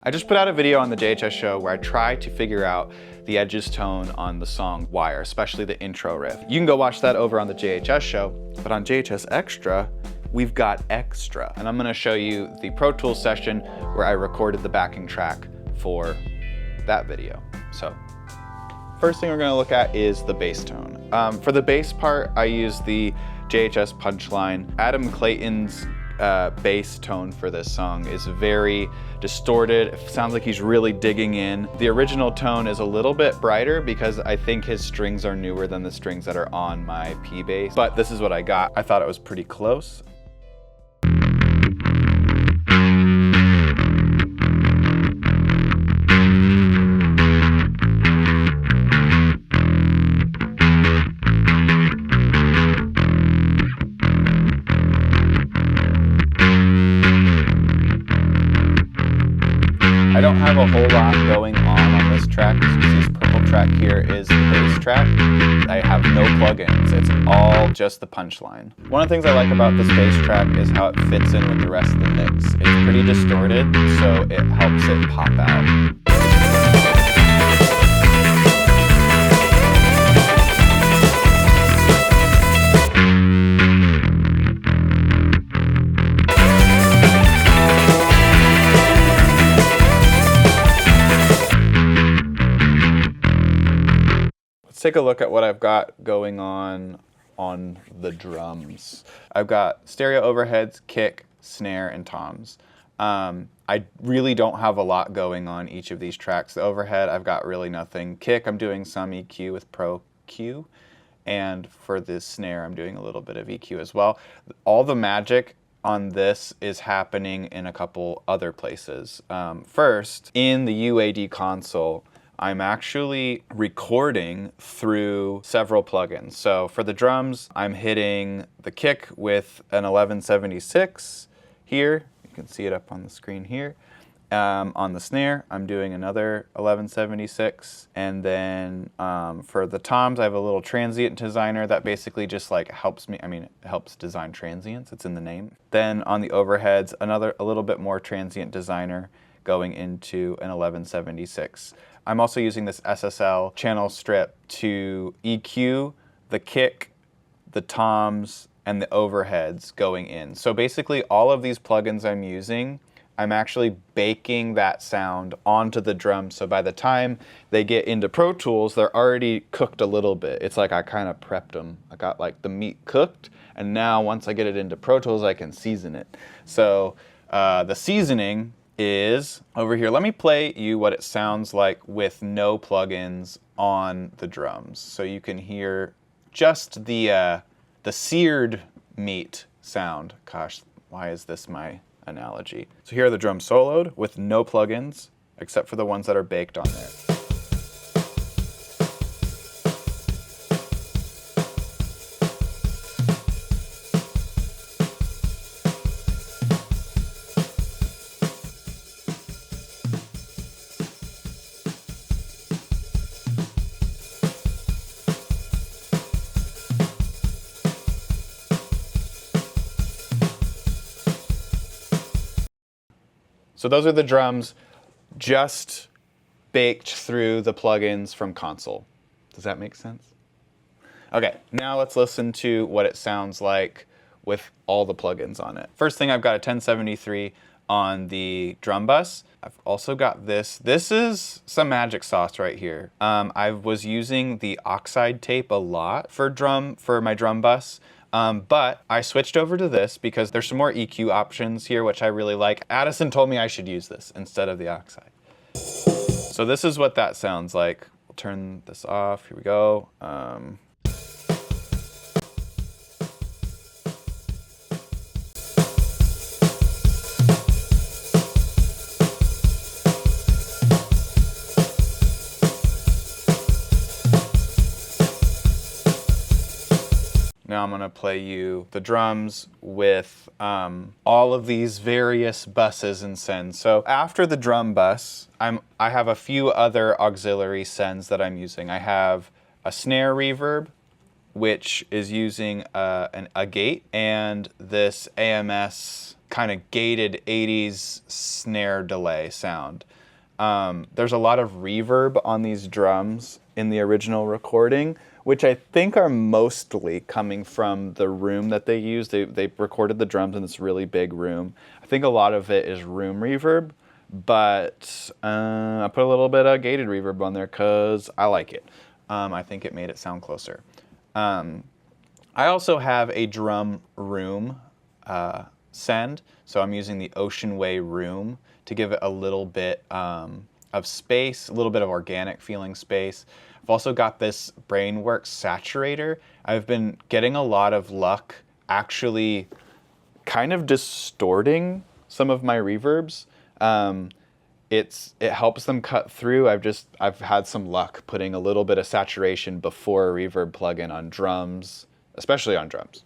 I just put out a video on the JHS show where I try to figure out the edges tone on the song Wire, especially the intro riff. You can go watch that over on the JHS show, but on JHS Extra, we've got Extra. And I'm gonna show you the Pro Tools session where I recorded the backing track for that video. So, first thing we're gonna look at is the bass tone. For the bass part, I use the JHS Punchline. Adam Clayton's bass tone for this song is very distorted. It sounds like he's really digging in. The original tone is a little bit brighter because I think his strings are newer than the strings that are on my P bass, but this is what I got. I thought it was pretty close. I don't have a whole lot going on this track. This purple track here is the bass track. I have no plugins. It's all just the punchline. One of the things I like about this bass track is how it fits in with the rest of the mix. It's pretty distorted, so it helps it pop out. Let's take a look at what I've got going on the drums. I've got stereo overheads, kick, snare, and toms. I really don't have a lot going on each of these tracks. The overhead, I've got really nothing. Kick, I'm doing some EQ with Pro Q. And for the snare, I'm doing a little bit of EQ as well. All the magic on this is happening in a couple other places. First, in the UAD console, I'm actually recording through several plugins. So for the drums, I'm hitting the kick with an 1176 here. You can see it up on the screen here. On the snare, I'm doing another 1176. And then for the toms, I have a little transient designer that basically just like helps me, it helps design transients, it's in the name. Then on the overheads, a little bit more transient designer going into an 1176. I'm also using this SSL channel strip to EQ the kick, the toms, and the overheads going in. So basically all of these plugins I'm using, I'm actually baking that sound onto the drums. So by the time they get into Pro Tools, they're already cooked a little bit. It's like I kind of prepped them. I got like the meat cooked, and now once I get it into Pro Tools, I can season it. So the seasoning is over here. Let me play you what it sounds like with no plugins on the drums, so you can hear just the seared meat sound. Gosh, why is this my analogy? So here are the drums soloed with no plugins, except for the ones that are baked on there. So those are the drums just baked through the plugins from console. Does that make sense? Okay, now let's listen to what it sounds like with all the plugins on it. First thing, I've got a 1073 on the drum bus. I've also got this. This is some magic sauce right here. I was using the oxide tape a lot for my drum bus. But I switched over to this because there's some more EQ options here, which I really like. Addison told me I should use this instead of the oxide. So this is what that sounds like. We'll turn this off. Here we go. Now I'm gonna play you the drums with all of these various buses and sends. So after the drum bus, I have a few other auxiliary sends that I'm using. I have a snare reverb, which is using a gate, and this AMS kind of gated 80s snare delay sound. There's a lot of reverb on these drums in the original recording, which I think are mostly coming from the room that they used. They recorded the drums in this really big room. I think a lot of it is room reverb, but I put a little bit of gated reverb on there because I like it. I think it made it sound closer. I also have a drum room send, so I'm using the Ocean Way room to give it a little bit of space, a little bit of organic feeling space. I've also got this Brainworks saturator. I've been getting a lot of luck actually kind of distorting some of my reverbs. It helps them cut through. I've had some luck putting a little bit of saturation before a reverb plugin on drums, especially on drums.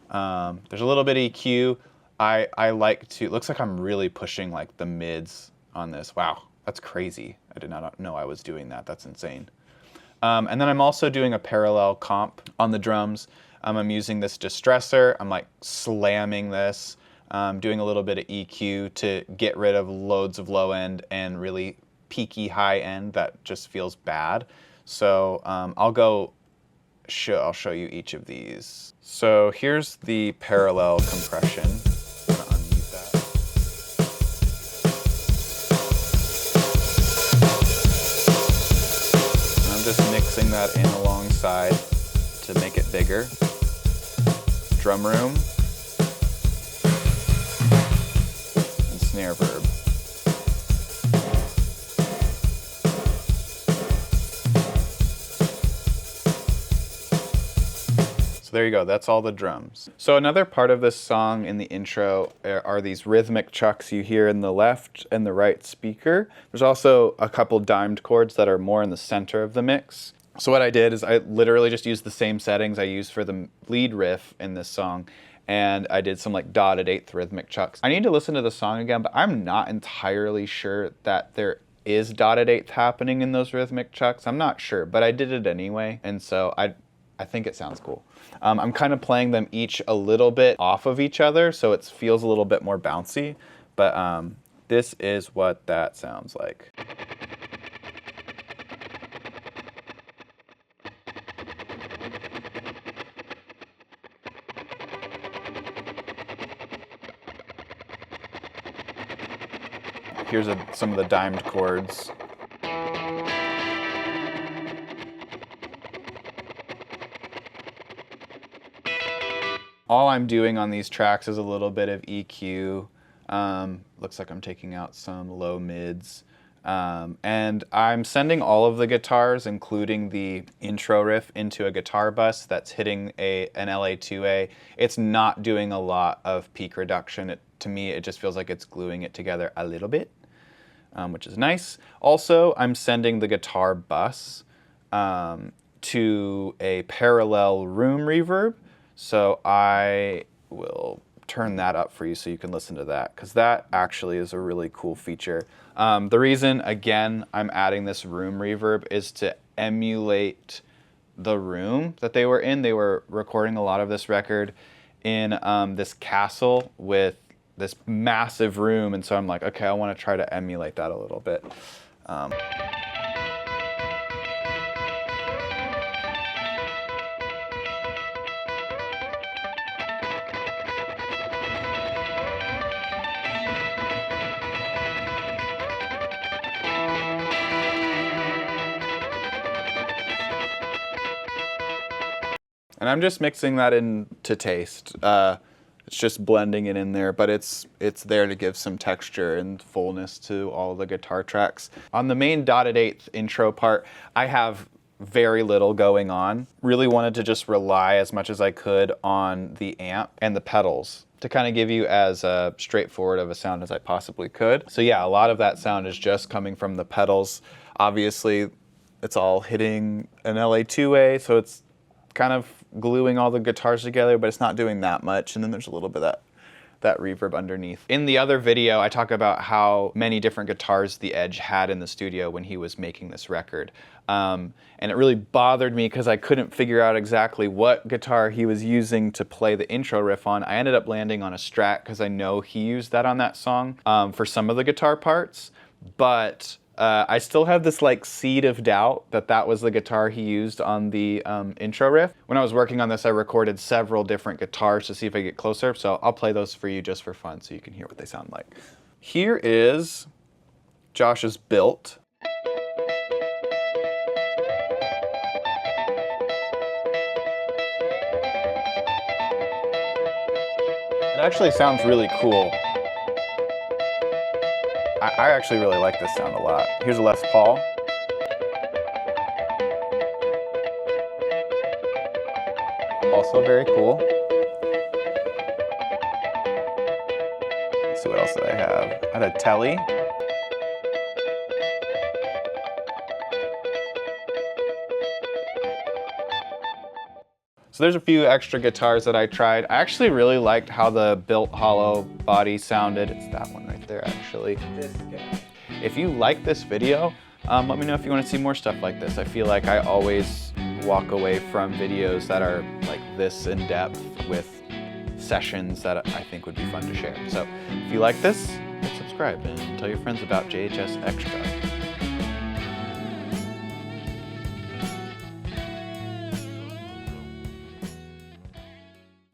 There's a little bit of EQ. I like to, it looks like I'm really pushing like the mids on this. Wow, that's crazy. I did not know I was doing that. That's insane. And then I'm also doing a parallel comp on the drums. I'm using this distressor. I'm like slamming this, doing a little bit of EQ to get rid of loads of low end and really peaky high end that just feels bad. So I'll show you each of these. So here's the parallel compression. I'm gonna unmute that. And I'm just mixing that in alongside to make it bigger. Drum room and snare verb. So there you go, that's all the drums. So another part of this song in the intro are these rhythmic chucks you hear in the left and the right speaker. There's also a couple dimed chords that are more in the center of the mix. So what I did is I literally just used the same settings I used for the lead riff in this song, and I did some like dotted eighth rhythmic chucks. I need to listen to the song again, but I'm not entirely sure that there is dotted eighth happening in those rhythmic chucks. I'm not sure, but I did it anyway, and so I think it sounds cool. I'm kind of playing them each a little bit off of each other, so it feels a little bit more bouncy, but this is what that sounds like. Here's some of the dimed chords. All I'm doing on these tracks is a little bit of EQ. Looks like I'm taking out some low mids. And I'm sending all of the guitars, including the intro riff, into a guitar bus that's hitting an LA2A. It's not doing a lot of peak reduction. To me, it just feels like it's gluing it together a little bit, which is nice. Also, I'm sending the guitar bus to a parallel room reverb. So I will turn that up for you so you can listen to that, because that actually is a really cool feature. The reason, again, I'm adding this room reverb is to emulate the room that they were in. They were recording a lot of this record in this castle with this massive room, and so I'm like, okay, I want to try to emulate that a little bit. And I'm just mixing that in to taste. It's just blending it in there, but it's there to give some texture and fullness to all the guitar tracks. On the main dotted eighth intro part, I have very little going on. Really wanted to just rely as much as I could on the amp and the pedals to kind of give you as straightforward of a sound as I possibly could. So yeah, a lot of that sound is just coming from the pedals. Obviously, it's all hitting an LA2A, so it's kind of gluing all the guitars together, but it's not doing that much. And then there's a little bit of that that reverb underneath. In the other video, I talk about how many different guitars the Edge had in the studio when he was making this record. And it really bothered me because I couldn't figure out exactly what guitar he was using to play the intro riff on. I ended up landing on a Strat because I know he used that on that song for some of the guitar parts, but I still have this like seed of doubt that that was the guitar he used on the intro riff. When I was working on this, I recorded several different guitars to see if I get closer, so I'll play those for you just for fun so you can hear what they sound like. Here is Josh's Built. It actually sounds really cool. I actually really like this sound a lot. Here's a Les Paul. Also very cool. Let's see, what else did I have? I had a Telly. So there's a few extra guitars that I tried. I actually really liked how the Built hollow body sounded. It's that one right there, actually. This guy. If you like this video, let me know if you want to see more stuff like this. I feel like I always walk away from videos that are like this in depth with sessions that I think would be fun to share. So if you like this, hit subscribe and tell your friends about JHS Extra.